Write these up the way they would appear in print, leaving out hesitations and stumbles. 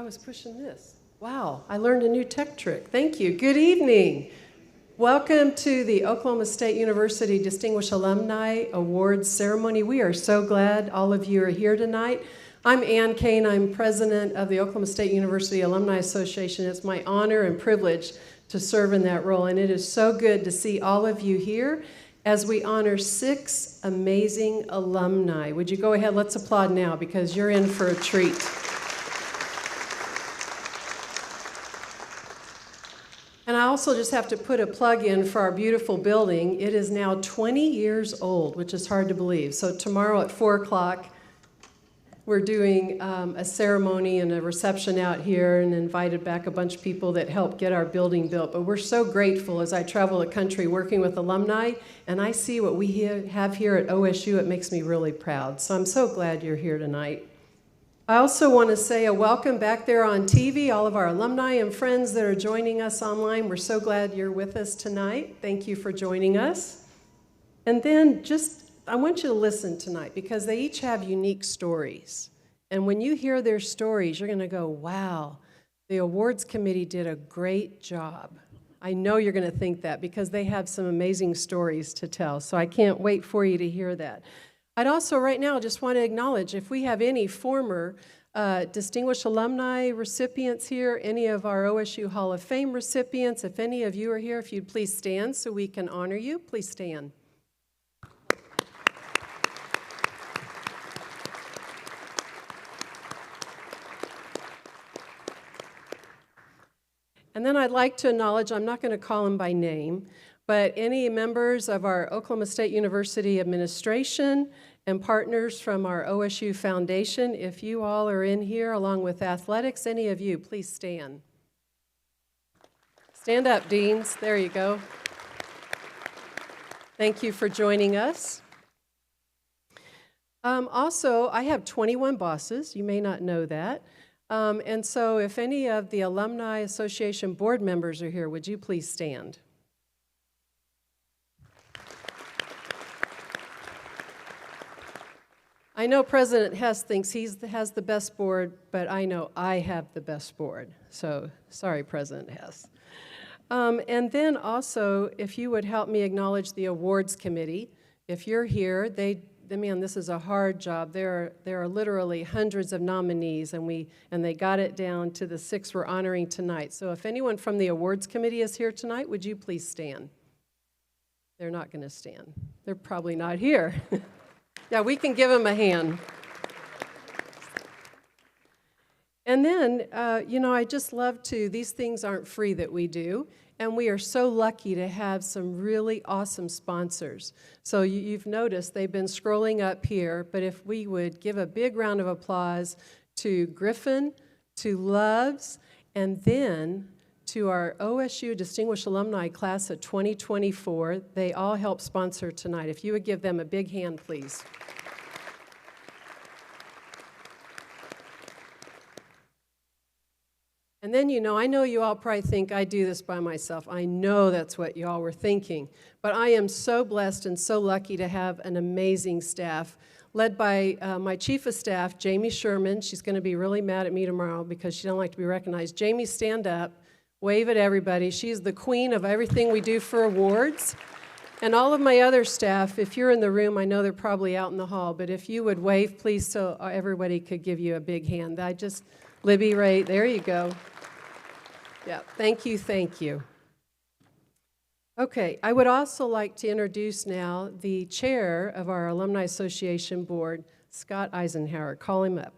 was pushing this. Wow, I learned a new tech trick. Thank you. Good evening. Welcome to the Oklahoma State University Distinguished Alumni Awards Ceremony. We are so glad all of you are here tonight. I'm Ann Kane. I'm president of the Oklahoma State University Alumni Association. It's my honor and privilege to serve in that role, and it is so good to see all of you here as we honor 6 amazing alumni. Would you go ahead? Let's applaud now because you're in for a treat. And I also just have to put a plug in for our beautiful building. It is now 20 years old, which is hard to believe. So tomorrow at 4 o'clock, we're doing a ceremony and a reception out here and invited back a bunch of people that helped get our building built. But we're so grateful as I travel the country working with alumni, and I see what we have here at OSU. It makes me really proud. So I'm so glad you're here tonight. I also want to say a welcome back there on TV, all of our alumni and friends that are joining us online. We're so glad you're with us tonight. Thank you for joining us. And then I want you to listen tonight because they each have unique stories. And when you hear their stories, you're going to go, wow, the awards committee did a great job. I know you're going to think that because they have some amazing stories to tell. So I can't wait for you to hear that. I'd also right now just want to acknowledge if we have any former distinguished alumni recipients here, any of our OSU Hall of Fame recipients, if any of you are here, if you'd please stand so we can honor you. Please stand. And then I'd like to acknowledge, I'm not going to call them by name, but any members of our Oklahoma State University administration and partners from our OSU Foundation, if you all are in here along with athletics, any of you, please stand. Stand up, deans. There you go. Thank you for joining us. Also, I have 21 bosses. You may not know that. And so if any of the Alumni Association board members are here, would you please stand? I know President Hess thinks he has the best board, but I know I have the best board. So sorry, President Hess. And then also, if you would help me acknowledge the awards committee. If you're here, man, this is a hard job. There are literally hundreds of nominees, and they got it down to the 6 we're honoring tonight. So if anyone from the awards committee is here tonight, would you please stand? They're not going to stand. They're probably not here. Yeah, we can give them a hand. And then, I just love these things aren't free that we do, and we are so lucky to have some really awesome sponsors. So you've noticed they've been scrolling up here, but if we would give a big round of applause to Griffin, to Loves, and then to our OSU Distinguished Alumni Class of 2024. They all help sponsor tonight. If you would give them a big hand, please. And then, I know you all probably think I do this by myself. I know that's what you all were thinking. But I am so blessed and so lucky to have an amazing staff led by my chief of staff, Jamie Sherman. She's going to be really mad at me tomorrow because she don't like to be recognized. Jamie, stand up. Wave at everybody. She's the queen of everything we do for awards. And all of my other staff, if you're in the room, I know they're probably out in the hall, but if you would wave, please, so everybody could give you a big hand. Libby, Ray, there you go. Yeah, thank you, thank you. Okay, I would also like to introduce now the chair of our Alumni Association Board, Scott Eisenhower. Call him up.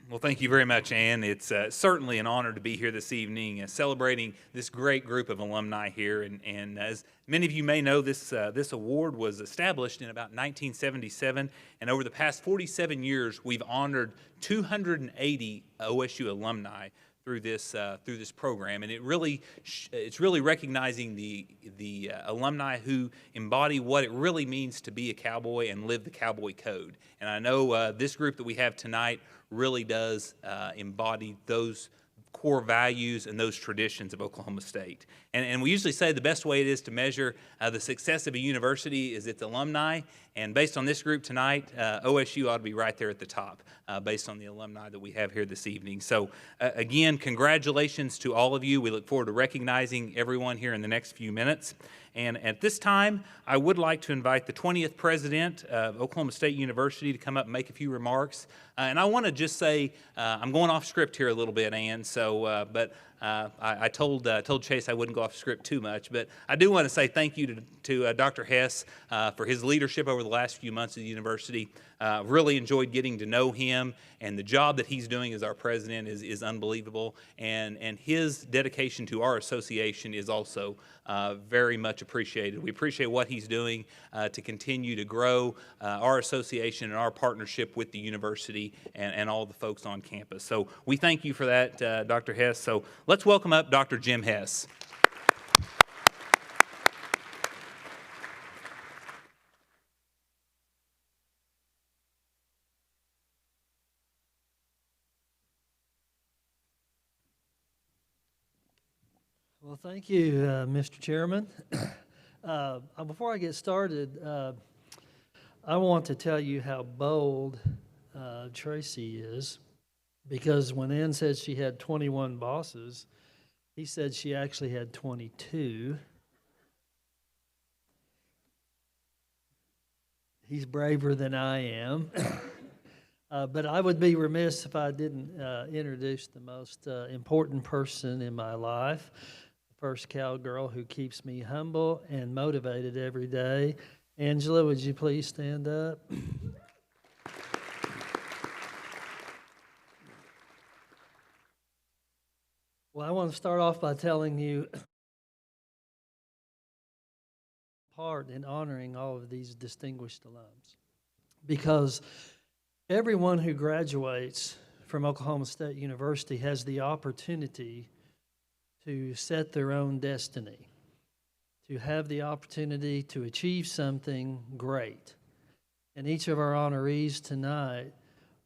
Well, thank you very much, Ann. It's certainly an honor to be here this evening celebrating this great group of alumni here. And as many of you may know, this award was established in about 1977. And over the past 47 years, we've honored 280 OSU alumni through this program. And it's really recognizing the alumni who embody what it really means to be a cowboy and live the cowboy code. And I know this group that we have tonight really does embody those core values and those traditions of Oklahoma State. And we usually say the best way it is to measure the success of a university is its alumni. And based on this group tonight, OSU ought to be right there at the top based on the alumni that we have here this evening. So again, congratulations to all of you. We look forward to recognizing everyone here in the next few minutes. And at this time, I would like to invite the 20th president of Oklahoma State University to come up and make a few remarks. And I want to just say, I'm going off script here a little bit, Ann, so, I told Chase I wouldn't go off script too much, but I do want to say thank you to Dr. Hess for his leadership over the last few months at the university. Really enjoyed getting to know him, and the job that he's doing as our president is unbelievable, and his dedication to our association is also very much appreciated. We appreciate what he's doing to continue to grow our association and our partnership with the university and all the folks on campus. So we thank you for that, Dr. Hess. So let's welcome up Dr. Jim Hess. Well, thank you, Mr. Chairman. Before I get started, I want to tell you how bold Tracy is, because when Ann said she had 21 bosses, he said she actually had 22. He's braver than I am. But I would be remiss if I didn't introduce the most important person in my life, the first cowgirl who keeps me humble and motivated every day. Angela, would you please stand up? Well, I want to start off by telling you part in honoring all of these distinguished alums, because everyone who graduates from Oklahoma State University has the opportunity to set their own destiny, to have the opportunity to achieve something great. And each of our honorees tonight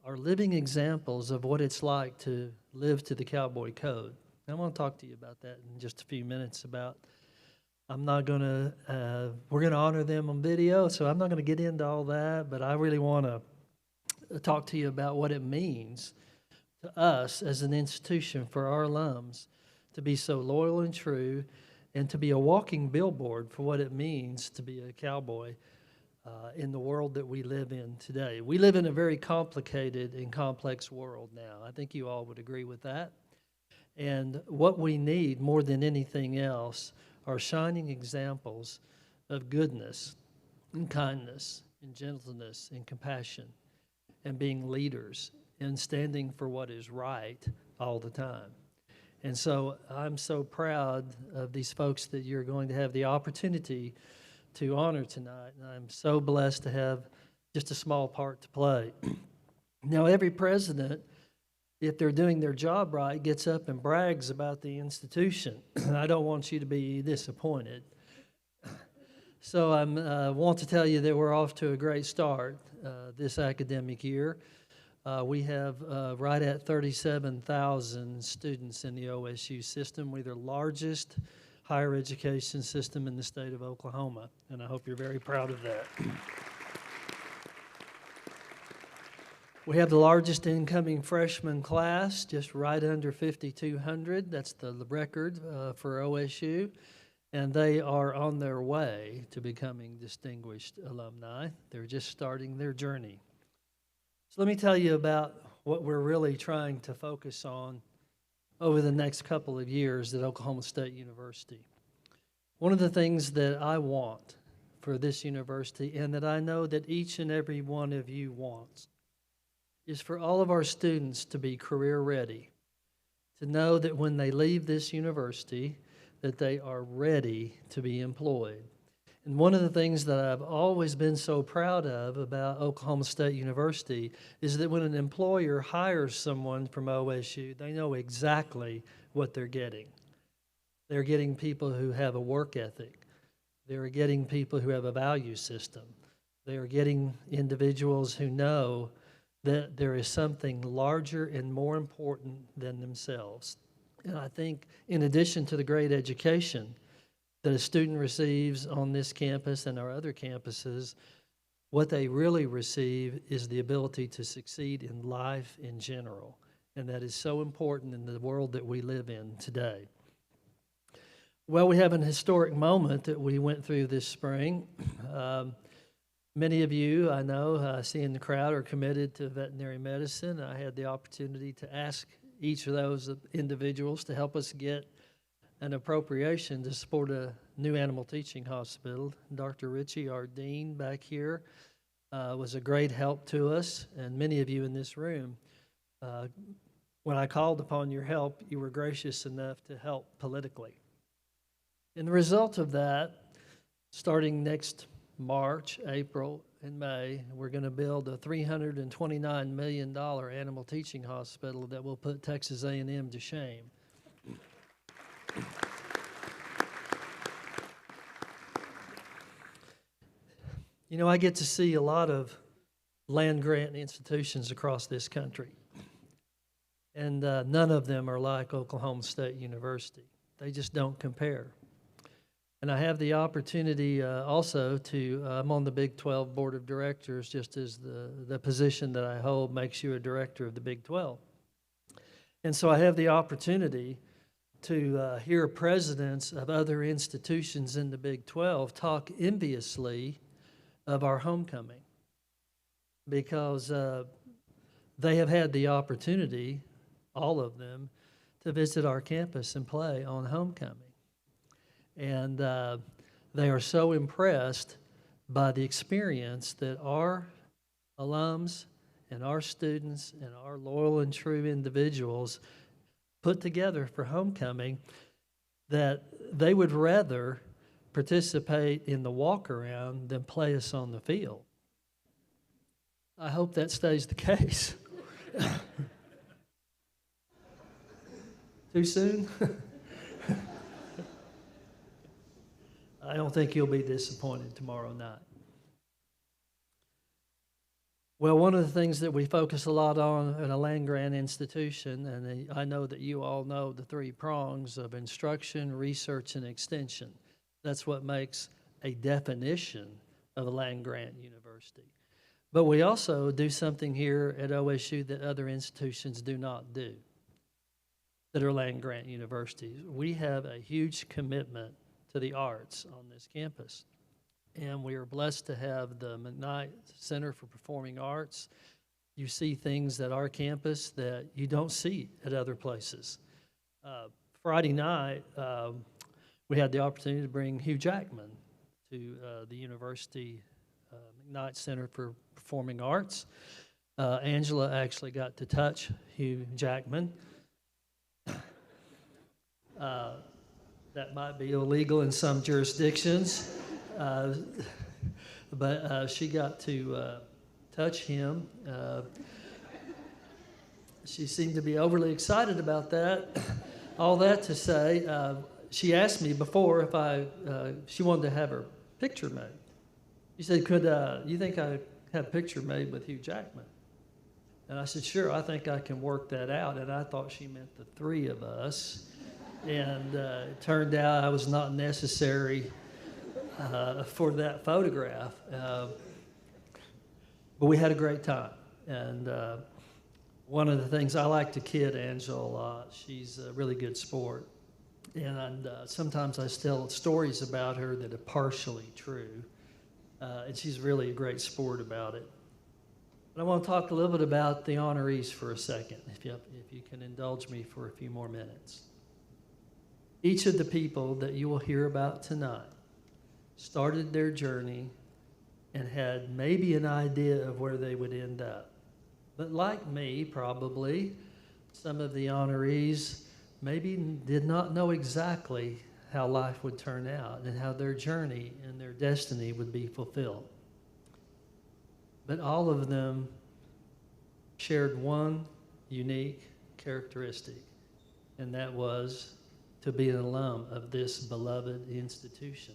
are living examples of what it's like to live to the cowboy code. And I want to talk to you about that in just a few minutes. We're going to honor them on video, so I'm not going to get into all that, but I really want to talk to you about what it means to us as an institution for our alums to be so loyal and true, and to be a walking billboard for what it means to be a cowboy in the world that we live in today. We live in a very complicated and complex world now. I think you all would agree with that. And what we need more than anything else are shining examples of goodness and kindness and gentleness and compassion and being leaders and standing for what is right all the time. And so I'm so proud of these folks that you're going to have the opportunity to honor tonight. And I'm so blessed to have just a small part to play. Now, every president, if they're doing their job right, gets up and brags about the institution. I don't want you to be disappointed. So I want to tell you that we're off to a great start this academic year. We have right at 37,000 students in the OSU system. We're the largest higher education system in the state of Oklahoma, and I hope you're very proud of that. We have the largest incoming freshman class, just right under 5,200. That's the record for OSU, and they are on their way to becoming distinguished alumni. They're just starting their journey. So let me tell you about what we're really trying to focus on over the next couple of years at Oklahoma State University. One of the things that I want for this university, and that I know that each and every one of you wants, is for all of our students to be career ready, to know that when they leave this university, that they are ready to be employed. And one of the things that I've always been so proud of about Oklahoma State University is that when an employer hires someone from OSU, they know exactly what they're getting. They're getting people who have a work ethic. They're getting people who have a value system. They are getting individuals who know that there is something larger and more important than themselves. And I think in addition to the great education that a student receives on this campus and our other campuses, what they really receive is the ability to succeed in life in general. And that is so important in the world that we live in today. Well, we have an historic moment that we went through this spring. Many of you, I know, see in the crowd, are committed to veterinary medicine. I had the opportunity to ask each of those individuals to help us get an appropriation to support a new animal teaching hospital. Dr. Ritchie, our dean back here, was a great help to us, and many of you in this room. When I called upon your help, you were gracious enough to help politically. And the result of that, starting next March, April, and May, we're going to build a $329 million animal teaching hospital that will put Texas A&M to shame. You know, I get to see a lot of land-grant institutions across this country, and none of them are like Oklahoma State University. They just don't compare. And I have the opportunity also to, I'm on the Big 12 Board of Directors, just as the position that I hold makes you a director of the Big 12. And so I have the opportunity to hear presidents of other institutions in the Big 12 talk enviously of our homecoming, because they have had the opportunity, all of them, to visit our campus and play on homecoming. And they are so impressed by the experience that our alums and our students and our loyal and true individuals put together for homecoming that they would rather participate in the walk-around than play us on the field. I hope that stays the case. Too soon? I don't think you'll be disappointed tomorrow night. Well, one of the things that we focus a lot on at a land-grant institution, and I know that you all know the three prongs of instruction, research, and extension. That's what makes a definition of a land-grant university. But we also do something here at OSU that other institutions do not do that are land-grant universities. We have a huge commitment to the arts on this campus. And we are blessed to have the McKnight Center for Performing Arts. You see things at our campus that you don't see at other places. Friday night, we had the opportunity to bring Hugh Jackman to the University McKnight Center for Performing Arts. Angela actually got to touch Hugh Jackman. That might be illegal in some jurisdictions, but she got to touch him. She seemed to be overly excited about that. All that to say, she asked me before if she wanted to have her picture made. She said, "Could you think I have a picture made with Hugh Jackman?" And I said, "Sure, I think I can work that out." And I thought she meant the three of us. And it turned out I was not necessary for that photograph. But we had a great time. And one of the things, I like to kid Angela a lot. She's a really good sport. And sometimes I tell stories about her that are partially true. And she's really a great sport about it. But I want to talk a little bit about the honorees for a second, if you can indulge me for a few more minutes. Each of the people that you will hear about tonight started their journey and had maybe an idea of where they would end up. But like me, probably, some of the honorees maybe did not know exactly how life would turn out and how their journey and their destiny would be fulfilled. But all of them shared one unique characteristic, and that was to be an alum of this beloved institution.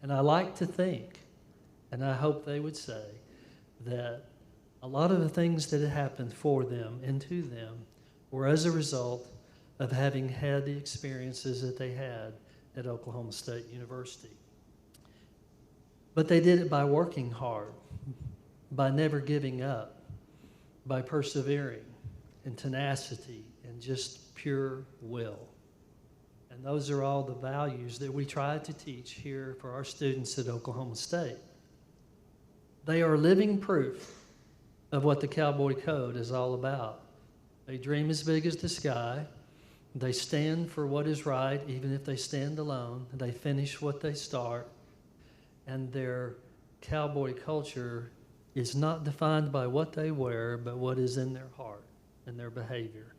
And I like to think, and I hope they would say, that a lot of the things that had happened for them and to them were as a result of having had the experiences that they had at Oklahoma State University. But they did it by working hard, by never giving up, by persevering and tenacity and just pure will. And those are all the values that we try to teach here for our students at Oklahoma State. They are living proof of what the Cowboy Code is all about. They dream as big as the sky. They stand for what is right, even if they stand alone. They finish what they start. And their cowboy culture is not defined by what they wear, but what is in their heart and their behavior.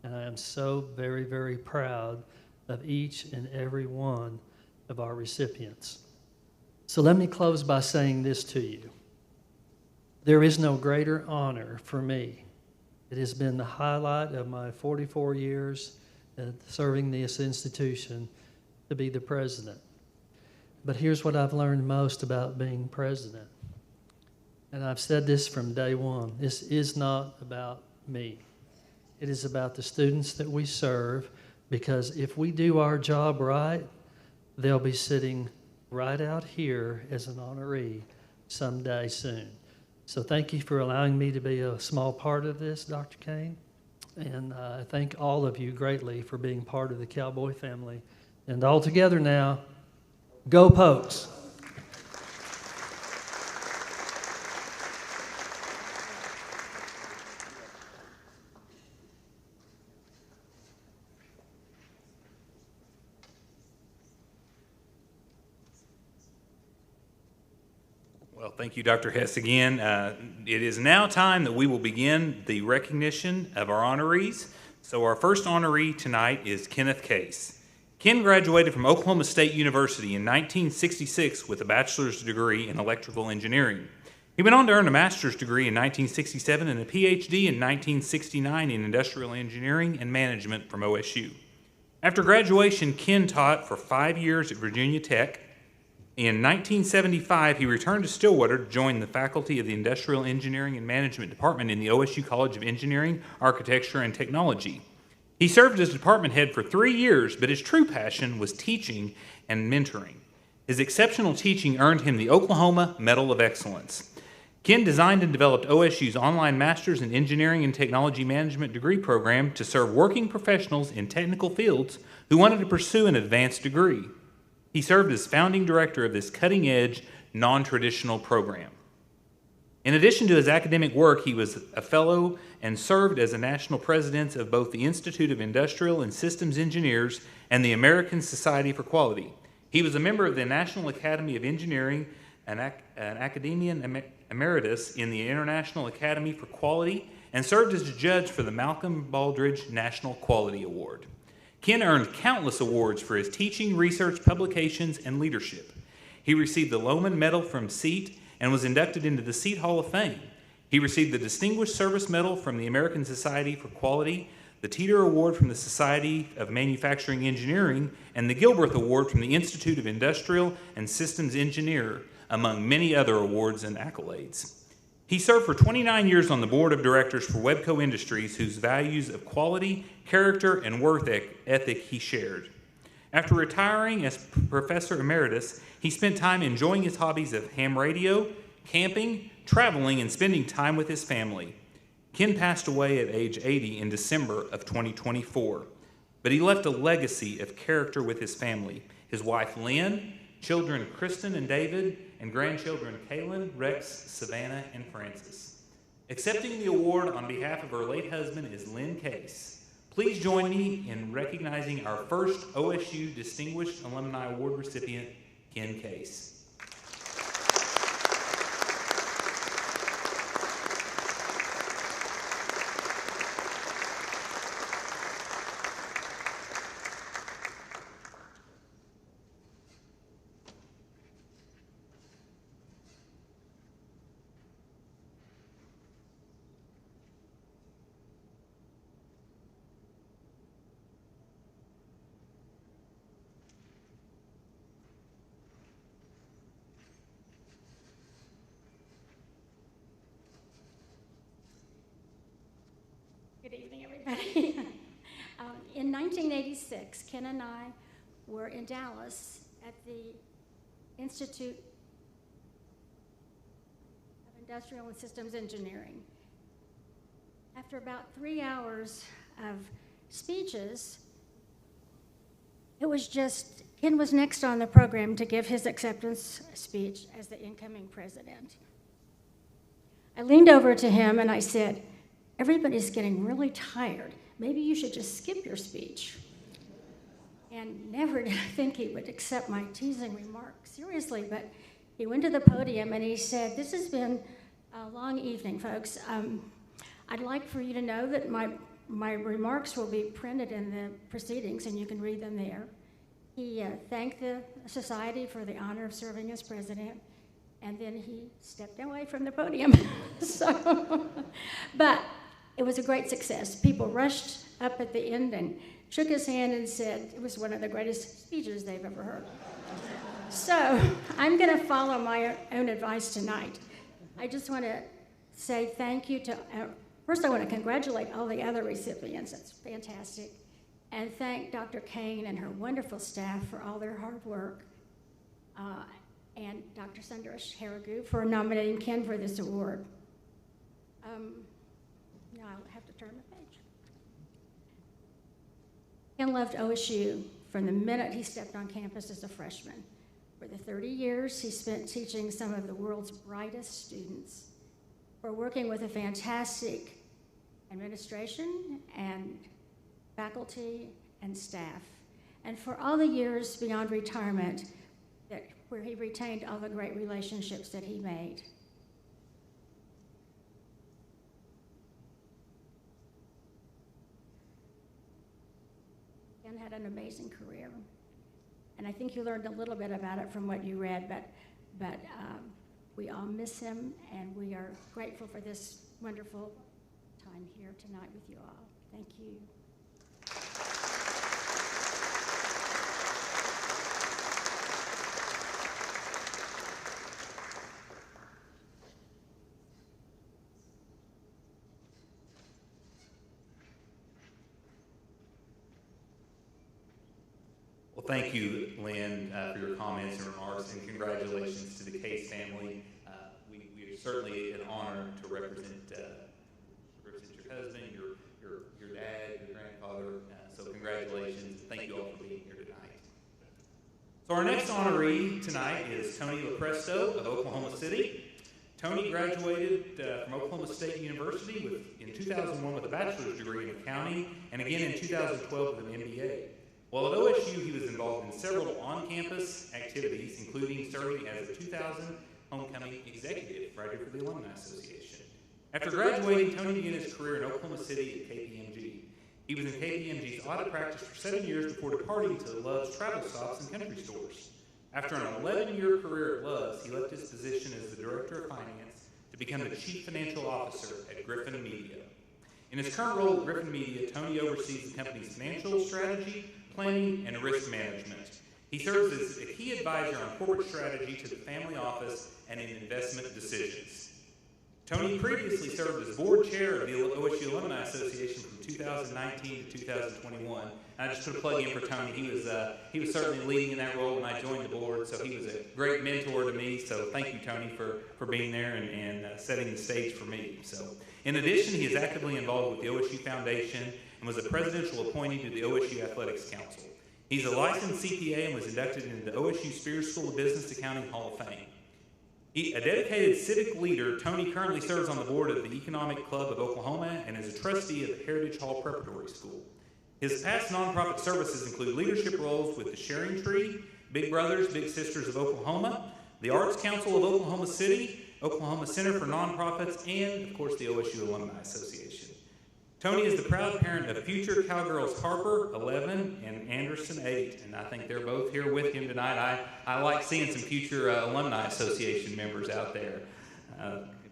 And I am so very, very proud of each and every one of our recipients. So let me close by saying this to you. There is no greater honor for me. It has been the highlight of my 44 years serving this institution to be the president. But here's what I've learned most about being president. And I've said this from day one. This is not about me. It is about the students that we serve, because if we do our job right, they'll be sitting right out here as an honoree someday soon. So thank you for allowing me to be a small part of this, Dr. Kane. And I thank all of you greatly for being part of the Cowboy family. And all together now, go Pokes! Well, thank you, Dr. Hess, again. It is now time that we will begin the recognition of our honorees. So our first honoree tonight is Kenneth Case. Ken graduated from Oklahoma State University in 1966 with a bachelor's degree in electrical engineering. He went on to earn a master's degree in 1967 and a PhD in 1969 in industrial engineering and management from OSU. After graduation, Ken taught for 5 years at Virginia Tech. In 1975, he returned to Stillwater to join the faculty of the Industrial Engineering and Management Department in the OSU College of Engineering, Architecture, and Technology. He served as department head for 3 years, but his true passion was teaching and mentoring. His exceptional teaching earned him the Oklahoma Medal of Excellence. Ken designed and developed OSU's online Master's in Engineering and Technology Management degree program to serve working professionals in technical fields who wanted to pursue an advanced degree. He served as founding director of this cutting-edge, non-traditional program. In addition to his academic work, he was a fellow and served as a national president of both the Institute of Industrial and Systems Engineers and the American Society for Quality. He was a member of the National Academy of Engineering, an academician emeritus in the International Academy for Quality, and served as a judge for the Malcolm Baldrige National Quality Award. Ken earned countless awards for his teaching, research, publications, and leadership. He received the Lohman Medal from SEAT and was inducted into the SEAT Hall of Fame. He received the Distinguished Service Medal from the American Society for Quality, the Teeter Award from the Society of Manufacturing Engineering, and the Gilbreth Award from the Institute of Industrial and Systems Engineer, among many other awards and accolades. He served for 29 years on the board of directors for Webco Industries, whose values of quality, character, and work ethic he shared. After retiring as professor emeritus, he spent time enjoying his hobbies of ham radio, camping, traveling, and spending time with his family. Ken passed away at age 80 in December of 2024, but he left a legacy of character with his family. His wife, Lynn, children Kristen and David, and grandchildren Kaylin, Rex, Savannah, and Francis. Accepting the award on behalf of her late husband is Lynn Case. Please join me in recognizing our first OSU Distinguished Alumni Award recipient, Ken Case. Good evening, everybody. In 1986, Ken and I were in Dallas at the Institute of Industrial and Systems Engineering. After about 3 hours of speeches, it was just, Ken was next on the program to give his acceptance speech as the incoming president. I leaned over to him and I said, "Everybody's getting really tired. Maybe you should just skip your speech." And never did I think he would accept my teasing remark seriously, but he went to the podium and he said, "This has been a long evening, folks. I'd like for you to know that my remarks will be printed in the proceedings and you can read them there." He thanked the society for the honor of serving as president, and then he stepped away from the podium. But it was a great success. People rushed up at the end and shook his hand and said it was one of the greatest speeches they've ever heard. So I'm going to follow my own advice tonight. I just want to say thank you to, first I want to congratulate all the other recipients. That's fantastic. And thank Dr. Kane and her wonderful staff for all their hard work. And Dr. Sundaresh Haragu for nominating Ken for this award. Now I'll have to turn the page. Ken loved OSU from the minute he stepped on campus as a freshman. For the 30 years he spent teaching some of the world's brightest students, for working with a fantastic administration and faculty and staff, and for all the years beyond retirement where he retained all the great relationships that he made. Ken had an amazing career, and I think you learned a little bit about it from what you read, but we all miss him, and we are grateful for this wonderful time here tonight with you all. Thank you. Well, thank you, Lynn, for your comments and remarks, and congratulations to the Case family. We are certainly an honor to represent your husband, your dad, your grandfather. So congratulations. Thank you all for being here tonight. So our next honoree tonight is Tony LaPresto of Oklahoma City. Tony graduated from Oklahoma State University in 2001 with a bachelor's degree in accounting, and again in 2012 with an MBA. While at OSU, he was involved in several on-campus activities, including serving as a 2000 homecoming executive writer for the Alumni Association. After graduating, Tony began his career in Oklahoma City at KPMG. He was in KPMG's audit practice for 7 years before departing to Love's Travel Stops and Country Stores. After an 11-year career at Love's, he left his position as the Director of Finance to become the Chief Financial Officer at Griffin Media. In his current role at Griffin Media, Tony oversees the company's financial strategy, planning, and risk management. He serves as a key advisor on corporate strategy to the family office and in investment decisions. Tony previously served as board chair of the OSU Alumni Association from 2019 to 2021. And I just put a plug in for Tony. He was certainly leading in that role when I joined the board, so he was a great mentor to me. So thank you, Tony, for being there and setting the stage for me. So, in addition, he is actively involved with the OSU Foundation and was a presidential appointee to the OSU Athletics Council. He's a licensed CPA and was inducted into the OSU Spears School of Business Accounting Hall of Fame. A dedicated civic leader, Tony currently serves on the board of the Economic Club of Oklahoma and is a trustee of the Heritage Hall Preparatory School. His past nonprofit services include leadership roles with the Sharing Tree, Big Brothers, Big Sisters of Oklahoma, the Arts Council of Oklahoma City, Oklahoma Center for Nonprofits, and, of course, the OSU Alumni Association. Tony is the proud parent of future Cowgirls Harper, 11, and Anderson, 8, and I think they're both here with him tonight. I like seeing some future Alumni Association members out there.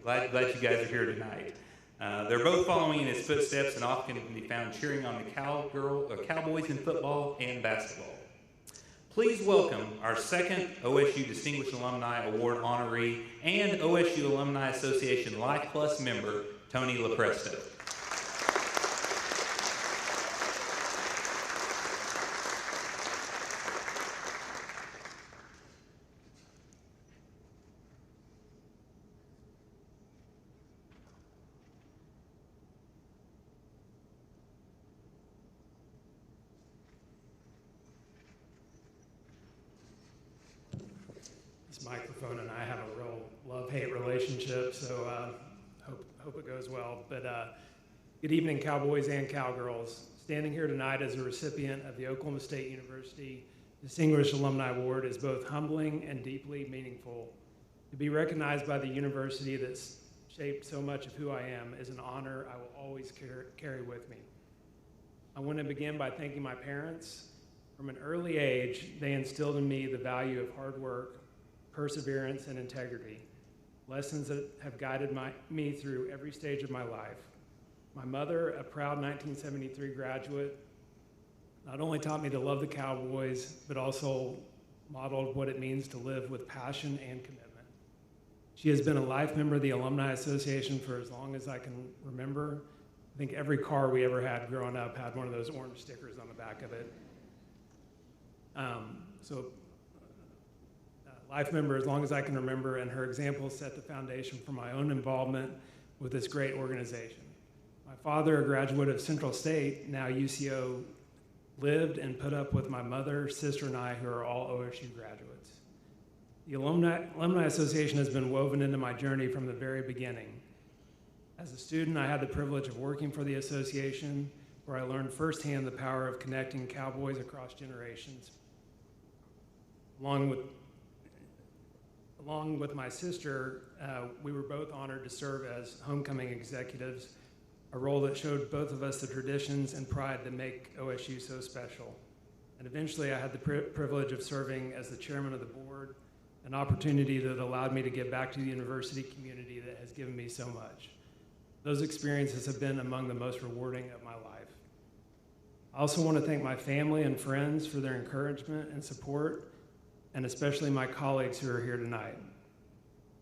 Glad you guys are here tonight. They're both following in his footsteps and often can be found cheering on the Cowboys in football and basketball. Please welcome our second OSU Distinguished Alumni Award honoree and OSU Alumni Association Life Plus member, Tony LaPresto. microphone and I have a real love-hate relationship, so hope it goes well. But good evening, cowboys and cowgirls. Standing here tonight as a recipient of the Oklahoma State University Distinguished Alumni Award is both humbling and deeply meaningful. To be recognized by the university that's shaped so much of who I am is an honor I will always carry with me. I want to begin by thanking my parents. From an early age, they instilled in me the value of hard work, perseverance, and integrity, lessons that have guided me through every stage of my life. My mother, a proud 1973 graduate, not only taught me to love the Cowboys, but also modeled what it means to live with passion and commitment. She has been a life member of the Alumni Association for as long as I can remember. I think every car we ever had growing up had one of those orange stickers on the back of it. Life member as long as I can remember, and her example set the foundation for my own involvement with this great organization. My father, a graduate of Central State, now UCO, lived and put up with my mother, sister, and I, who are all OSU graduates. The Alumni Association has been woven into my journey from the very beginning. As a student, I had the privilege of working for the association, where I learned firsthand the power of connecting cowboys across generations. Along with my sister, we were both honored to serve as homecoming executives, a role that showed both of us the traditions and pride that make OSU so special. And eventually I had the privilege of serving as the chairman of the board, an opportunity that allowed me to give back to the university community that has given me so much. Those experiences have been among the most rewarding of my life. I also want to thank my family and friends for their encouragement and support, and especially my colleagues who are here tonight.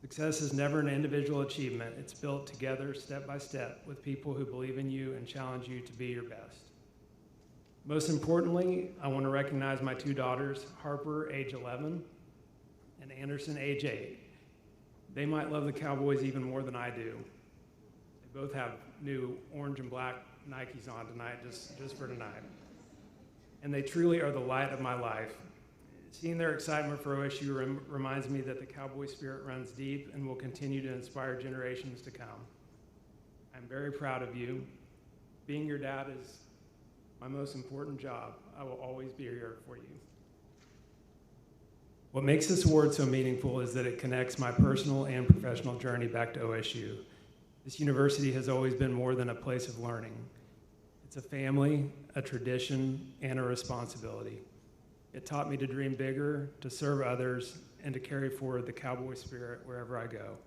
Success is never an individual achievement. It's built together, step by step, with people who believe in you and challenge you to be your best. Most importantly, I want to recognize my two daughters, Harper, age 11, and Anderson, age 8. They might love the Cowboys even more than I do. They both have new orange and black Nikes on tonight, just for tonight. And they truly are the light of my life. Seeing their excitement for OSU reminds me that the Cowboy spirit runs deep and will continue to inspire generations to come. I'm very proud of you. Being your dad is my most important job. I will always be here for you. What makes this award so meaningful is that it connects my personal and professional journey back to OSU. This university has always been more than a place of learning. It's a family, a tradition, and a responsibility. It taught me to dream bigger, to serve others, and to carry forward the Cowboy spirit wherever I go.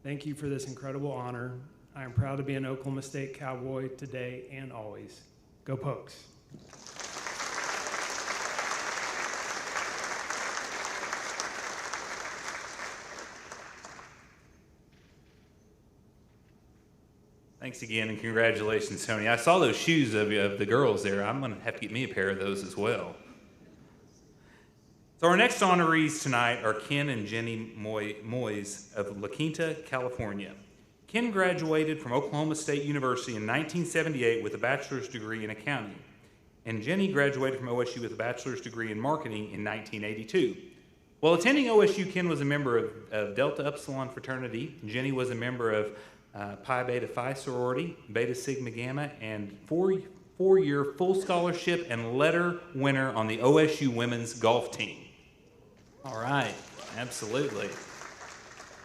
Thank you for this incredible honor. I am proud to be an Oklahoma State Cowboy today and always. Go Pokes. Thanks again, and congratulations, Tony. I saw those shoes of the girls there. I'm going to have to get me a pair of those as well. So our next honorees tonight are Ken and Jenny Moyes of La Quinta, California. Ken graduated from Oklahoma State University in 1978 with a bachelor's degree in accounting, and Jenny graduated from OSU with a bachelor's degree in marketing in 1982. While attending OSU, Ken was a member of Delta Upsilon fraternity. Jenny was a member of Pi Beta Phi sorority, Beta Sigma Gamma, and four-year full scholarship and letter winner on the OSU women's golf team. All right, absolutely.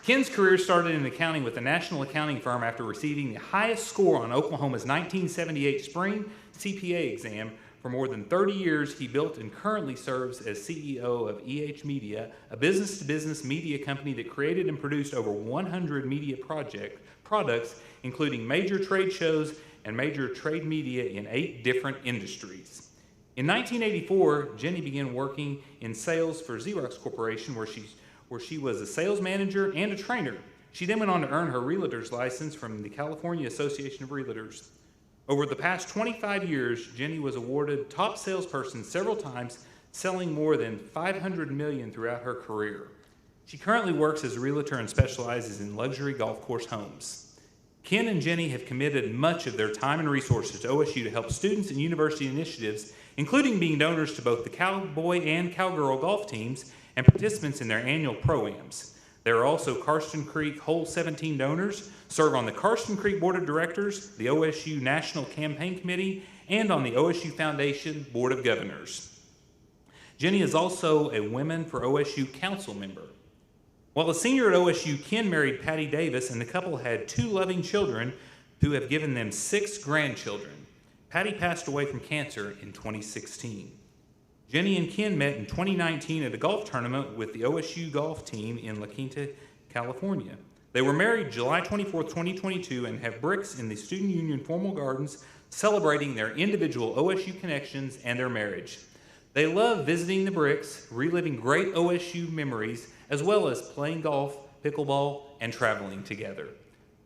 Ken's career started in accounting with a national accounting firm after receiving the highest score on Oklahoma's 1978 spring CPA exam. For more than 30 years, he built and currently serves as CEO of EH Media, a business-to-business media company that created and produced over 100 media products, including major trade shows and major trade media in 8 different industries. In 1984, Jenny began working in sales for Xerox Corporation, where she was a sales manager and a trainer. She then went on to earn her realtor's license from the California Association of Realtors. Over the past 25 years, Jenny was awarded top salesperson several times, selling more than $500 million throughout her career. She currently works as a realtor and specializes in luxury golf course homes. Ken and Jenny have committed much of their time and resources to OSU to help students and university initiatives, including being donors to both the Cowboy and Cowgirl golf teams and participants in their annual pro-ams. There are also Karsten Creek Hole 17 donors, serve on the Karsten Creek Board of Directors, the OSU National Campaign Committee, and on the OSU Foundation Board of Governors. Jenny is also a Women for OSU Council member. While a senior at OSU, Ken married Patty Davis, and the couple had 2 loving children who have given them 6 grandchildren. Patty passed away from cancer in 2016. Jenny and Ken met in 2019 at a golf tournament with the OSU golf team in La Quinta, California. They were married July 24, 2022, and have bricks in the Student Union Formal Gardens celebrating their individual OSU connections and their marriage. They love visiting the bricks, reliving great OSU memories, as well as playing golf, pickleball, and traveling together.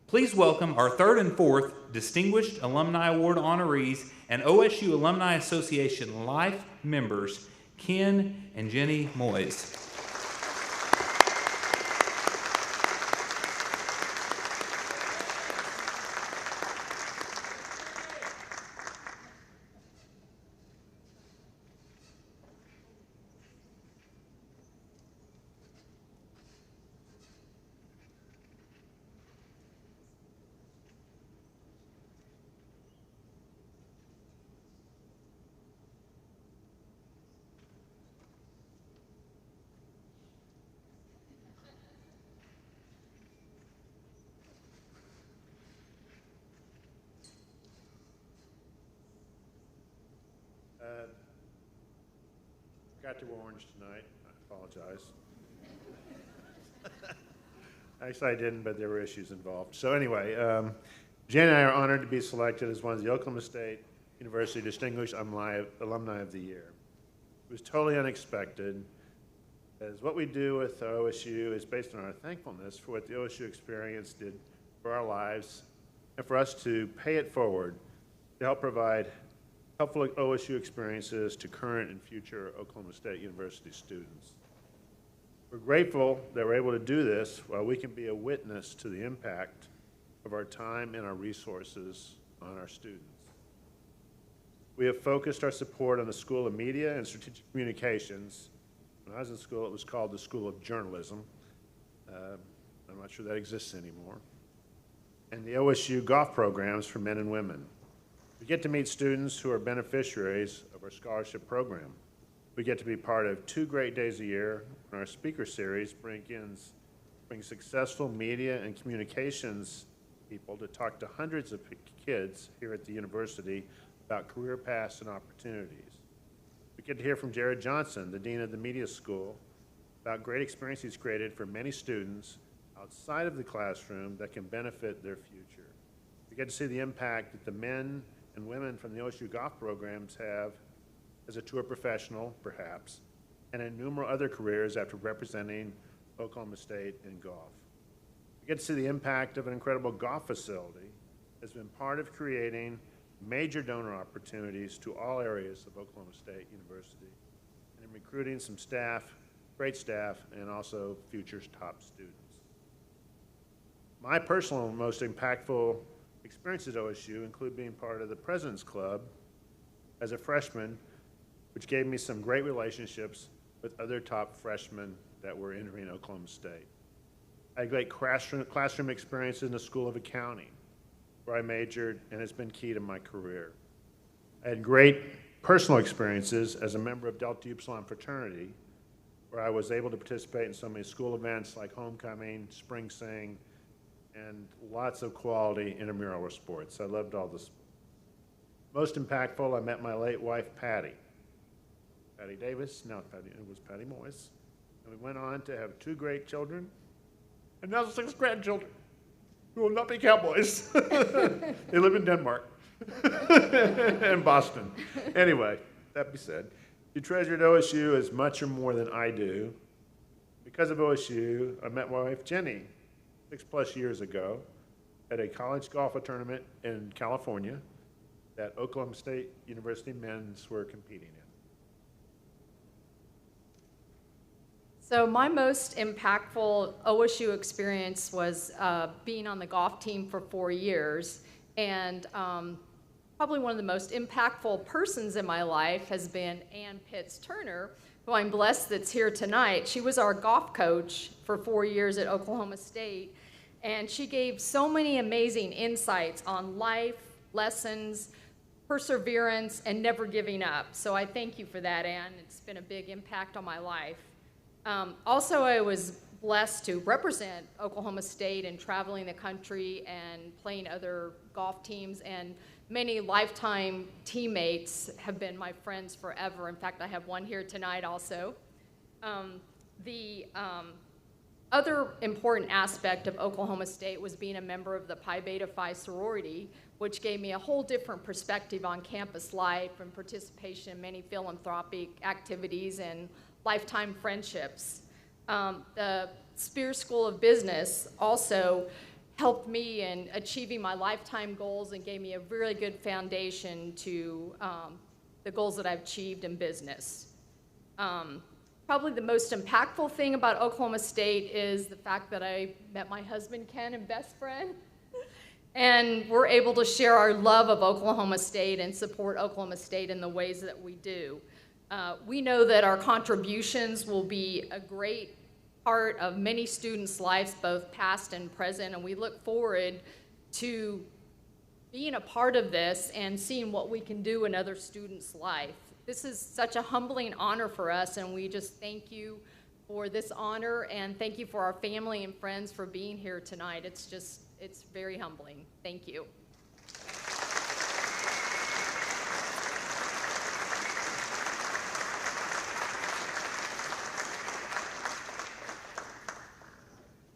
Please welcome our 3rd and 4th Distinguished Alumni Award honorees and OSU Alumni Association Life members, Ken and Jenny Moyes. Got to orange tonight. I apologize. Actually, I didn't, but there were issues involved. So anyway, Jen and I are honored to be selected as one of the Oklahoma State University Distinguished Alumni of the Year. It was totally unexpected, as what we do with OSU is based on our thankfulness for what the OSU experience did for our lives, and for us to pay it forward to help provide helpful OSU experiences to current and future Oklahoma State University students. We're grateful that we're able to do this while we can be a witness to the impact of our time and our resources on our students. We have focused our support on the School of Media and Strategic Communications. When I was in school, it was called the School of Journalism. I'm not sure that exists anymore. And the OSU golf programs for men and women. We get to meet students who are beneficiaries of our scholarship program. We get to be part of 2 great days a year when our speaker series brings successful media and communications people to talk to hundreds of kids here at the university about career paths and opportunities. We get to hear from Jared Johnson, the Dean of the Media School, about great experience he's created for many students outside of the classroom that can benefit their future. We get to see the impact that the men and women from the OSU golf programs have as a tour professional, perhaps, and in numerous other careers after representing Oklahoma State in golf. We get to see the impact of an incredible golf facility that's been part of creating major donor opportunities to all areas of Oklahoma State University, and in recruiting some staff, great staff, and also future top students. My personal most impactful experiences at OSU include being part of the President's Club as a freshman, which gave me some great relationships with other top freshmen that were entering Oklahoma State. I had great classroom experiences in the School of Accounting, where I majored, and it's been key to my career. I had great personal experiences as a member of Delta Upsilon fraternity, where I was able to participate in so many school events like homecoming, spring sing, and lots of quality intramural sports. I loved all this. Most impactful, I met my late wife, Patty Davis, no, it was Patty Moyes. And we went on to have 2 great children, and now 6 grandchildren who will not be cowboys. They live in Denmark and Boston. Anyway, that be said, you treasured OSU as much or more than I do. Because of OSU, I met my wife, Jenny, 6+ years ago at a college golf tournament in California that Oklahoma State University men's were competing in. So my most impactful OSU experience was being on the golf team for 4 years, and probably one of the most impactful persons in my life has been Ann Pitts Turner, who I'm blessed that's here tonight. She was our golf coach for 4 years at Oklahoma State, and she gave so many amazing insights on life, lessons, perseverance, and never giving up. So I thank you for that, Ann. It's been a big impact on my life. Also, I was blessed to represent Oklahoma State and traveling the country and playing other golf teams, and many lifetime teammates have been my friends forever. In fact, I have one here tonight also. The other important aspect of Oklahoma State was being a member of the Pi Beta Phi sorority, which gave me a whole different perspective on campus life and participation in many philanthropic activities and lifetime friendships. The Spears School of Business also helped me in achieving my lifetime goals and gave me a really good foundation to the goals that I've achieved in business. Probably the most impactful thing about Oklahoma State is the fact that I met my husband, Ken, and best friend. And we're able to share our love of Oklahoma State and support Oklahoma State in the ways that we do. We know that our contributions will be a great part of many students' lives, both past and present, and we look forward to being a part of this and seeing what we can do in other students' life. This is such a humbling honor for us, and we just thank you for this honor, and thank you for our family and friends for being here tonight. It's very humbling. Thank you.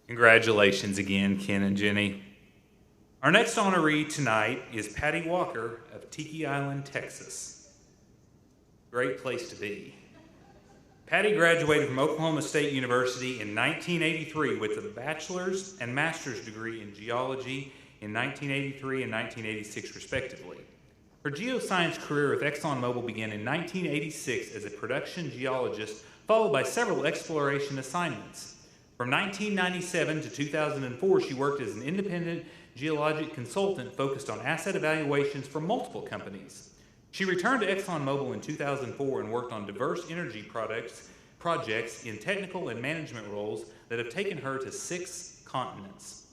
Congratulations again, Ken and Jenny. Our next honoree tonight is Patty Walker of Tiki Island, Texas. Great place to be. Patty graduated from Oklahoma State University in 1983 with a bachelor's and master's degree in geology in 1983 and 1986, respectively. Her geoscience career with ExxonMobil began in 1986 as a production geologist, followed by several exploration assignments. From 1997 to 2004, she worked as an independent geologic consultant focused on asset evaluations for multiple companies. She returned to ExxonMobil in 2004 and worked on diverse energy projects in technical and management roles that have taken her to 6 continents.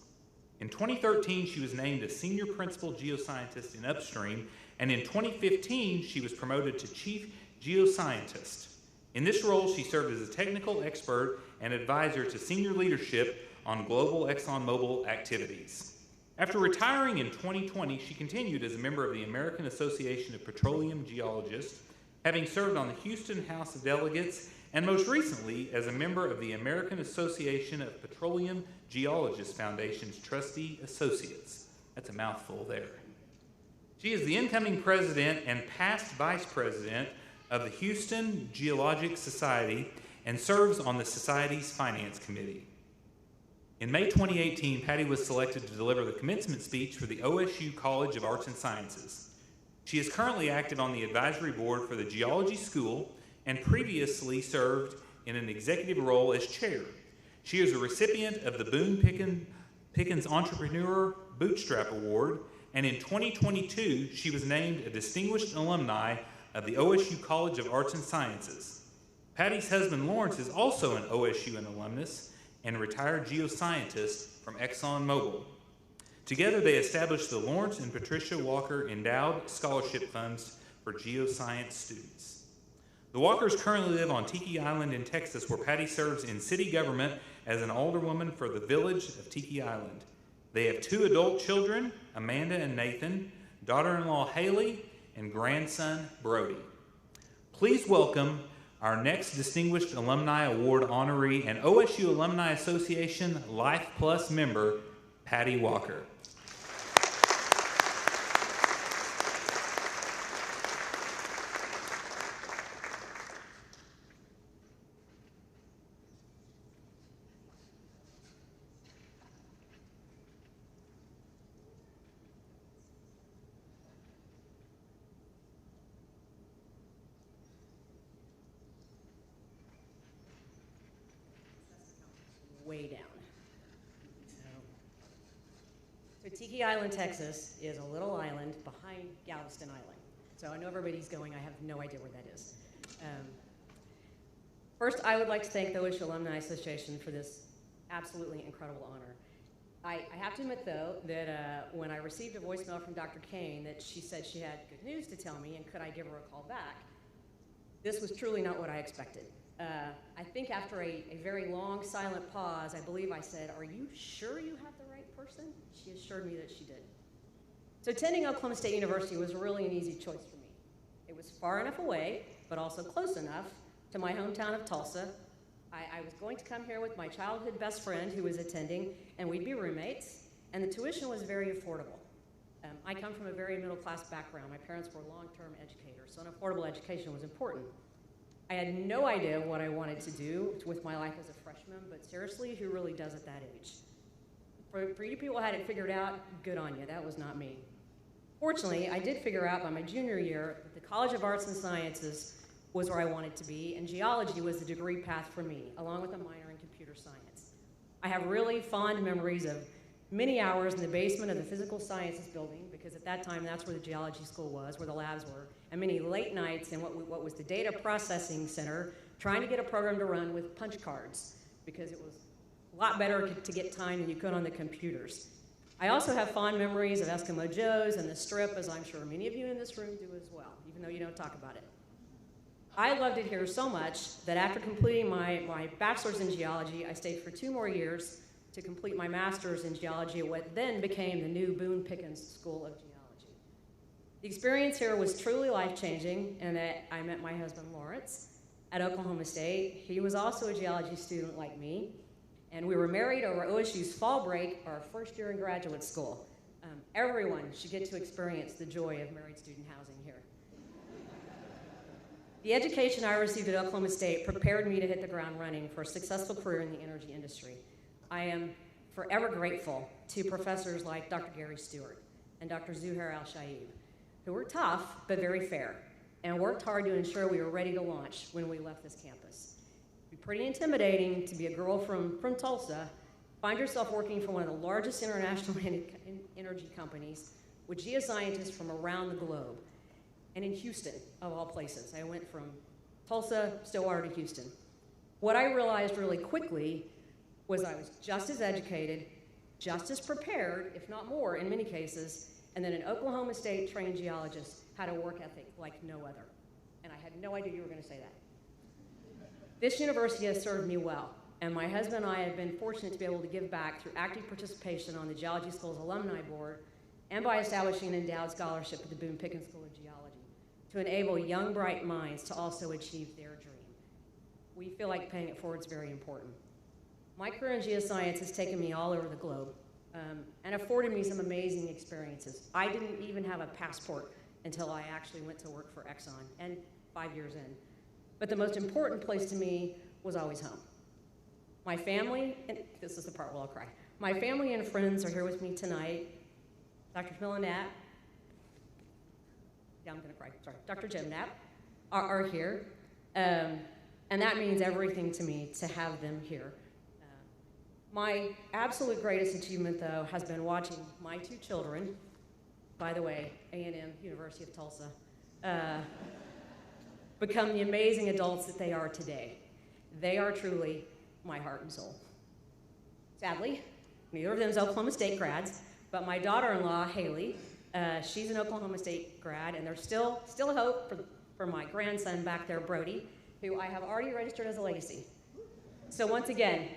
In 2013, she was named a senior principal geoscientist in upstream, and in 2015, she was promoted to chief geoscientist. In this role, she served as a technical expert and advisor to senior leadership on global ExxonMobil activities. After retiring in 2020, she continued as a member of the American Association of Petroleum Geologists, having served on the Houston House of Delegates, and most recently as a member of the American Association of Petroleum Geologists Foundation's Trustee Associates. That's a mouthful there. She is the incoming president and past vice president of the Houston Geologic Society and serves on the Society's Finance Committee. In May 2018, Patty was selected to deliver the commencement speech for the OSU College of Arts and Sciences. She is currently active on the advisory board for the Geology School and previously served in an executive role as chair. She is a recipient of the Boone Pickens Entrepreneur Bootstrap Award, and in 2022, she was named a distinguished alumni of the OSU College of Arts and Sciences. Patty's husband, Lawrence, is also an OSU alumnus and retired geoscientist from ExxonMobil. Together, they established the Lawrence and Patricia Walker Endowed Scholarship Funds for Geoscience students. The Walkers currently live on Tiki Island in Texas, where Patty serves in city government as an alderwoman for the village of Tiki Island. They have 2 adult children, Amanda and Nathan, daughter-in-law Haley, and grandson Brody. Please welcome our next Distinguished Alumni Award honoree and OSU Alumni Association Life Plus member, Patty Walker. Way down. So Tiki Island, Texas is a little island behind Galveston Island. So I know everybody's going, I have no idea where that is. First, I would like to thank the OSU Alumni Association for this absolutely incredible honor. I have to admit, though, that when I received a voicemail from Dr. Kane that she said she had good news to tell me and could I give her a call back, this was truly not what I expected. I think after a very long, silent pause, I believe I said, "Are you sure you have the right person?" She assured me that she did. So attending Oklahoma State University was really an easy choice for me. It was far enough away, but also close enough to my hometown of Tulsa. I was going to come here with my childhood best friend who was attending, and we'd be roommates, and the tuition was very affordable. I come from a very middle-class background. My parents were long-term educators, so an affordable education was important. I had no idea what I wanted to do with my life as a freshman, but seriously, who really does at that age? For you people who had it figured out, good on you. That was not me. Fortunately, I did figure out by my junior year that the College of Arts and Sciences was where I wanted to be, and geology was the degree path for me, along with a minor in computer science. I have really fond memories of many hours in the basement of the physical sciences building, because at that time that's where the geology school was, where the labs were, and many late nights in what was the data processing center, trying to get a program to run with punch cards, because it was a lot better to get time than you could on the computers. I also have fond memories of Eskimo Joe's and the Strip, as I'm sure many of you in this room do as well, even though you don't talk about it. I loved it here so much that after completing my bachelor's in geology, I stayed for 2 more years to complete my master's in geology at what then became the new Boone Pickens School of Geology. The experience here was truly life-changing in that I met my husband, Lawrence, at Oklahoma State. He was also a geology student like me, and we were married over OSU's fall break, our first year in graduate school. Everyone should get to experience the joy of married student housing here. The education I received at Oklahoma State prepared me to hit the ground running for a successful career in the energy industry. I am forever grateful to professors like Dr. Gary Stewart and Dr. Zuhair Al-Shaib, who were tough but very fair and worked hard to ensure we were ready to launch when we left this campus. It'd be pretty intimidating to be a girl from Tulsa, find yourself working for one of the largest international energy companies with geoscientists from around the globe. And in Houston, of all places. I went from Tulsa, Stillwater to Houston. What I realized really quickly was I was just as educated, just as prepared, if not more in many cases, and that an Oklahoma State trained geologist had a work ethic like no other. And I had no idea you were going to say that. This university has served me well, and my husband and I have been fortunate to be able to give back through active participation on the Geology School's Alumni Board and by establishing an endowed scholarship at the Boone Pickens School of Geology to enable young, bright minds to also achieve their dream. We feel like paying it forward is very important. My career in geoscience has taken me all over the globe and afforded me some amazing experiences. I didn't even have a passport until I actually went to work for Exxon, and 5 years in. But the most important place to me was always home. My family, and this is the part where I'll cry, my family and friends are here with me tonight. Dr. Camilla Knapp, yeah, I'm gonna cry, sorry. Dr. Jim Knapp are here. And that means everything to me to have them here. My absolute greatest achievement, though, has been watching my 2 children, by the way, A&M, University of Tulsa, become the amazing adults that they are today. They are truly my heart and soul. Sadly, neither of them is Oklahoma State grads, but my daughter-in-law, Haley, she's an Oklahoma State grad, and there's still a hope for my grandson back there, Brody, who I have already registered as a legacy. So once again,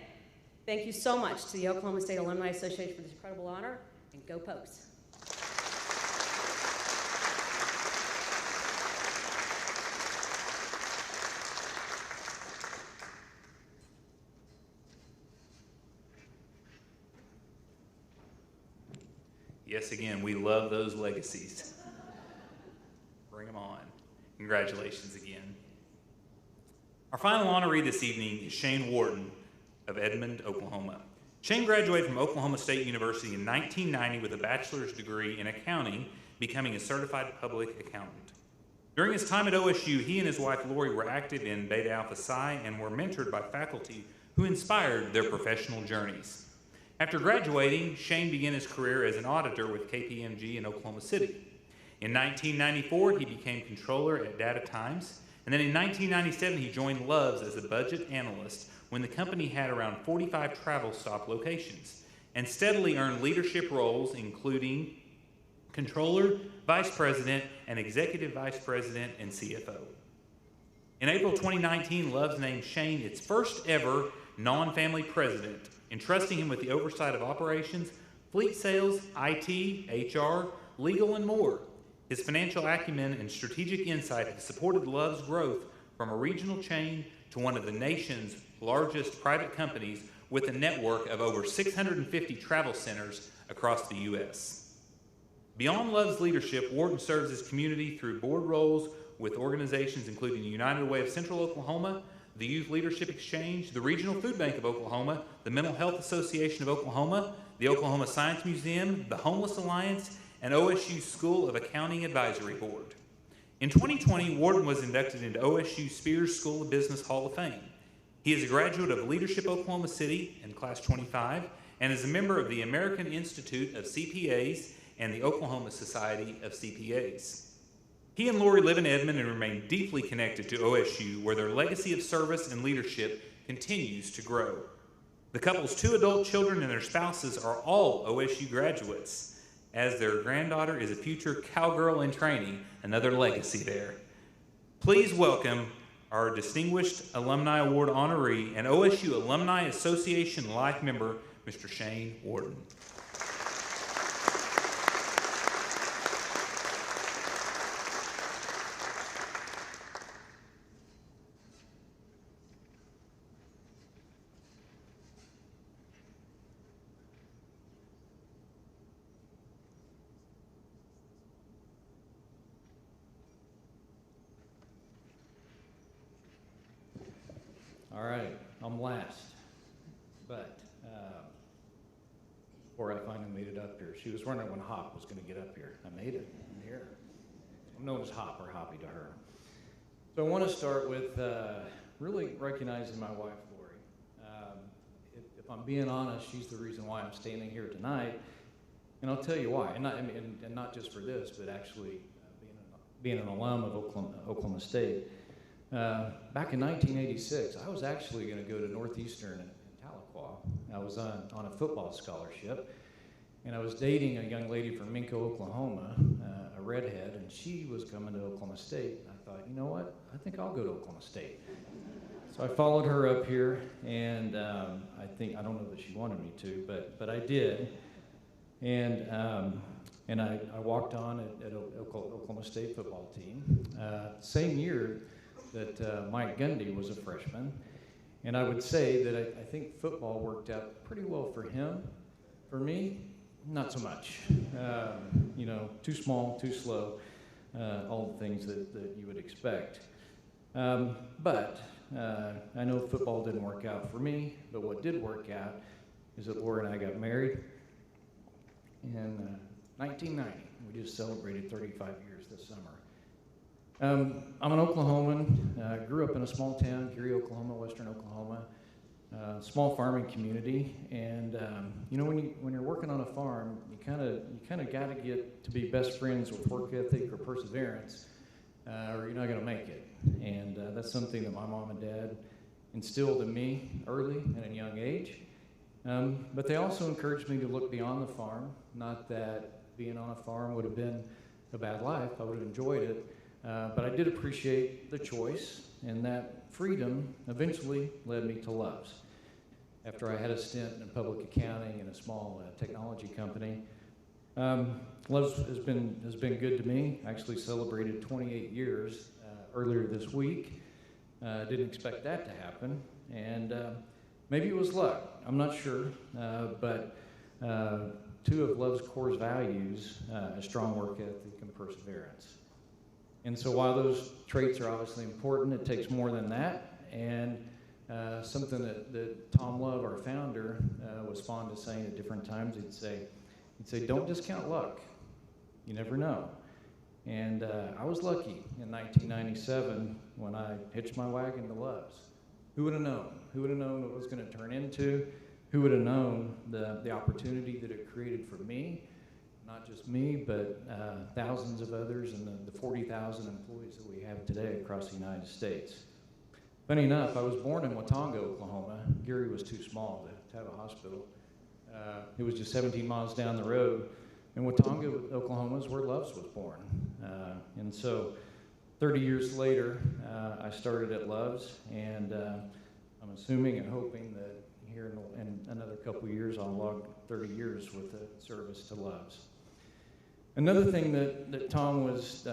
thank you so much to the Oklahoma State Alumni Association for this incredible honor, and go Pokes. Yes, again, we love those legacies. Bring them on. Congratulations again. Our final honoree this evening is Shane Wharton of Edmond, Oklahoma. Shane graduated from Oklahoma State University in 1990 with a bachelor's degree in accounting, becoming a certified public accountant. During his time at OSU, he and his wife Lori were active in Beta Alpha Psi and were mentored by faculty who inspired their professional journeys. After graduating, Shane began his career as an auditor with KPMG in Oklahoma City. In 1994, he became controller at Data Times, And then in 1997, he joined Love's as a budget analyst when the company had around 45 travel stop locations, and steadily earned leadership roles including controller, vice president, and executive vice president and CFO. In April 2019, Love's named Shane its first ever non-family president, entrusting him with the oversight of operations, fleet sales, IT, HR, legal, and more. His financial acumen and strategic insight have supported Love's growth from a regional chain to one of the nation's largest private companies with a network of over 650 travel centers across the U.S. Beyond Love's leadership, Wharton serves his community through board roles with organizations including the United Way of Central Oklahoma, the Youth Leadership Exchange, the Regional Food Bank of Oklahoma, the Mental Health Association of Oklahoma, the Oklahoma Science Museum, the Homeless Alliance, and OSU School of Accounting Advisory Board. In 2020, Wharton was inducted into OSU Spears School of Business Hall of Fame. He is a graduate of Leadership Oklahoma City in Class 25 and is a member of the American Institute of CPAs and the Oklahoma Society of CPAs. He and Lori live in Edmond and remain deeply connected to OSU, where their legacy of service and leadership continues to grow. The couple's 2 adult children and their spouses are all OSU graduates, as their granddaughter is a future cowgirl in training, another legacy there. Please welcome our Distinguished Alumni Award honoree and OSU Alumni Association Life member, Mr. Shane Wharton. All right, I'm last, but before I finally made it up here, she was wondering when Hop was going to get up here. I made it. I'm here. I'm known as Hop or Hoppy to her. So I want to start with really recognizing my wife, Lori. If I'm being honest, she's the reason why I'm standing here tonight, and I'll tell you why. And not just for this, but actually being an alum of Oklahoma State. Back in 1986, I was actually going to go to Northeastern in Tahlequah. I was on a football scholarship, and I was dating a young lady from Minko, Oklahoma, a redhead, and she was coming to Oklahoma State. And I thought, you know what? I think I'll go to Oklahoma State. So I followed her up here, and I don't know that she wanted me to, but I did. And I walked on at Oklahoma State football team. Same year that Mike Gundy was a freshman. And I would say that I think football worked out pretty well for him. For me, not so much. Too small, too slow, all the things that you would expect. But I know football didn't work out for me, but what did work out is that Laura and I got married in 1990. We just celebrated 35 years this summer. I'm an Oklahoman, grew up in a small town, Geary, Oklahoma, western Oklahoma, small farming community, and when you're working on a farm, you kind of got to get to be best friends with work ethic or perseverance, or you're not going to make it. And that's something that my mom and dad instilled in me early at a young age. But they also encouraged me to look beyond the farm. Not that being on a farm would have been a bad life; I would have enjoyed it. But I did appreciate the choice, and that freedom eventually led me to Love's. After I had a stint in public accounting in a small technology company, Love's has been good to me. I actually celebrated 28 years earlier this week. Didn't expect that to happen, and maybe it was luck. I'm not sure, but two of Love's core values, a strong work ethic and perseverance. And so while those traits are obviously important, it takes more than that. And something that Tom Love, our founder, was fond of saying at different times, he'd say, don't discount luck. You never know. And I was lucky in 1997 when I hitched my wagon to Love's. Who would have known? Who would have known what it was going to turn into? Who would have known the opportunity that it created for me not just me, but thousands of others and the 40,000 employees that we have today across the United States. Funny enough, I was born in Watonga, Oklahoma. Gary was too small to have a hospital. It was just 17 miles down the road. And Watonga, Oklahoma is where Loves was born. And so 30 years later, I started at Loves, and I'm assuming and hoping that here in another couple years, I'll log 30 years with the service to Loves. Another thing that Tom was,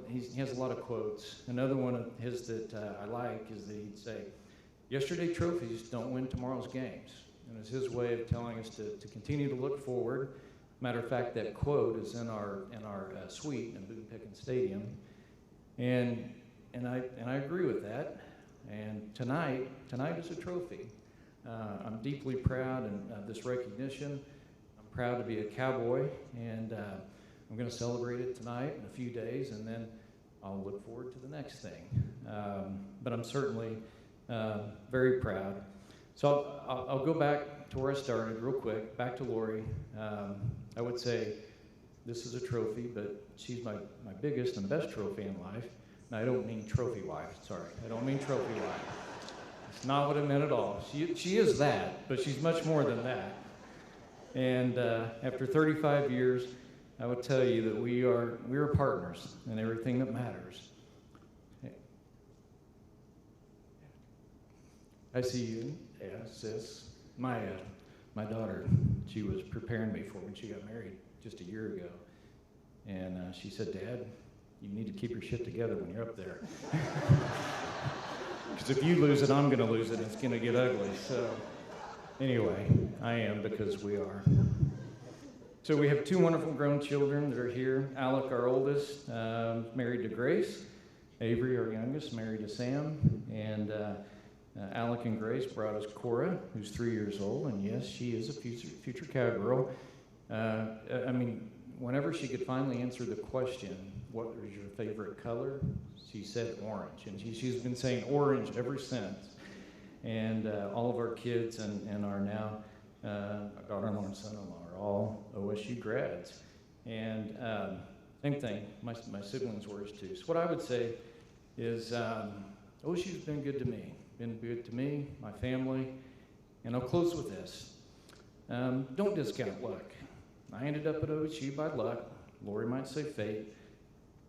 he has a lot of quotes. Another one of his that I like is that he'd say, "Yesterday trophies don't win tomorrow's games." And it's his way of telling us to continue to look forward. Matter of fact, that quote is in our suite in Boone Pickens Stadium. And I agree with that. And tonight is a trophy. I'm deeply proud of this recognition. I'm proud to be a Cowboy, and I'm going to celebrate it tonight in a few days, and then I'll look forward to the next thing. But I'm certainly very proud. So I'll go back to where I started real quick, back to Lori. I would say this is a trophy, but she's my biggest and best trophy in life. And I don't mean trophy wife, sorry. I don't mean trophy wife. It's not what I meant at all. She is that, but she's much more than that. And after 35 years, I would tell you that we are partners in everything that matters. I see you. Yeah, sis. My daughter, she was preparing me for when she got married just a year ago. And she said, "Dad, you need to keep your shit together when you're up there. Because if you lose it, I'm going to lose it. It's going to get ugly." So anyway, I am, because we are. So we have two wonderful grown children that are here. Alec, our oldest, married to Grace. Avery, our youngest, married to Sam. And Alec and Grace brought us Cora, who's 3 years old. And yes, she is a future cowgirl. I mean, whenever she could finally answer the question, "What is your favorite color?" she said orange. And she's been saying orange ever since. And all of our kids and our now our daughter-in-law and son-in-law are all OSU grads. And same thing, my siblings were too. So what I would say is OSU's been good to me, my family. And I'll close with this. Don't discount luck. I ended up at OSU by luck. Lori might say fate.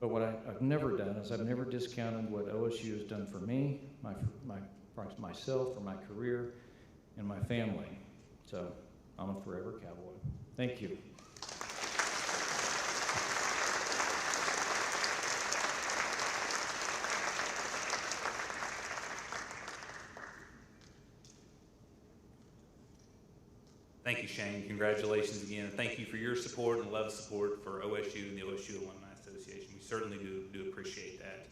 But what I've never done is I've never discounted what OSU has done for me, myself, for my career, and my family. So I'm a forever Cowboy. Thank you. Thank you, Shane. Congratulations again. Thank you for your support and love support for OSU and the OSU Alumni Association. We certainly do appreciate that.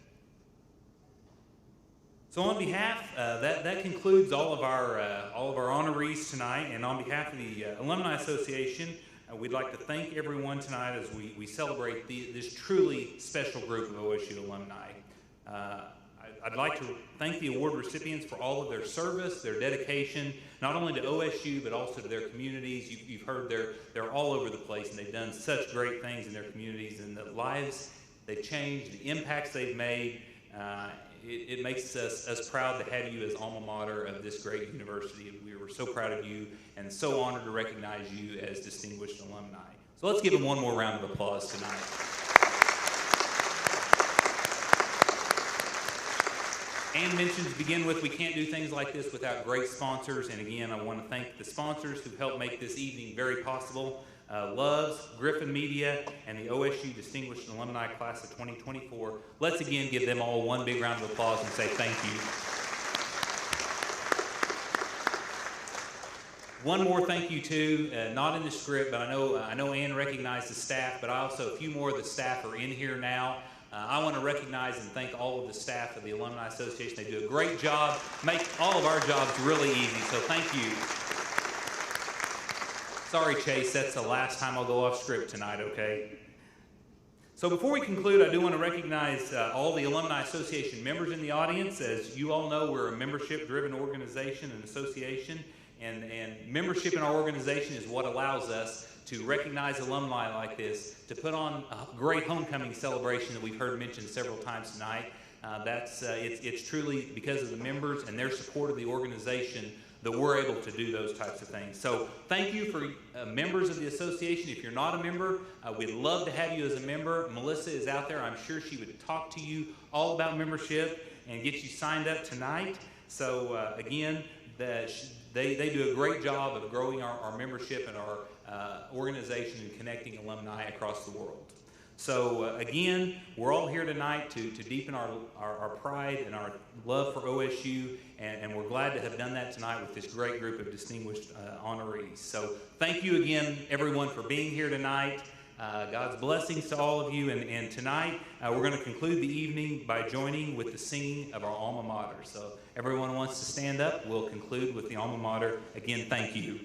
So on behalf, that concludes all of our honorees tonight. And on behalf of the Alumni Association, we'd like to thank everyone tonight as we celebrate this truly special group of OSU alumni. I'd like to thank the award recipients for all of their service, their dedication, not only to OSU, but also to their communities. You've heard they're all over the place, and they've done such great things in their communities, and the lives they've changed, the impacts they've made. It makes us proud to have you as alma mater of this great university. We were so proud of you and so honored to recognize you as distinguished alumni. So let's give them one more round of applause tonight. And mentions begin with, we can't do things like this without great sponsors. And again, I want to thank the sponsors who helped make this evening very possible. Loves, Griffin Media, and the OSU Distinguished Alumni Class of 2024. Let's again give them all one big round of applause and say thank you. One more thank you too, not in the script, but I know Ann recognized the staff, but also a few more of the staff are in here now. I want to recognize and thank all of the staff of the Alumni Association. They do a great job, make all of our jobs really easy, so thank you. Sorry, Chase, that's the last time I'll go off script tonight, okay? So before we conclude, I do want to recognize all the Alumni Association members in the audience. As you all know, we're a membership-driven organization and association, and membership in our organization is what allows us to recognize alumni like this, to put on a great homecoming celebration that we've heard mentioned several times tonight. It's truly because of the members and their support of the organization that we're able to do those types of things. So thank you for members of the association. If you're not a member, we'd love to have you as a member. Melissa is out there. I'm sure she would talk to you all about membership and get you signed up tonight. So again, they do a great job of growing our membership and our organization and connecting alumni across the world. So again, we're all here tonight to deepen our pride and our love for OSU, and we're glad to have done that tonight with this great group of distinguished honorees. So thank you again, everyone, for being here tonight. God's blessings to all of you, and tonight we're going to conclude the evening by joining with the singing of our alma mater. So everyone wants to stand up. We'll conclude with the alma mater. Again, thank you.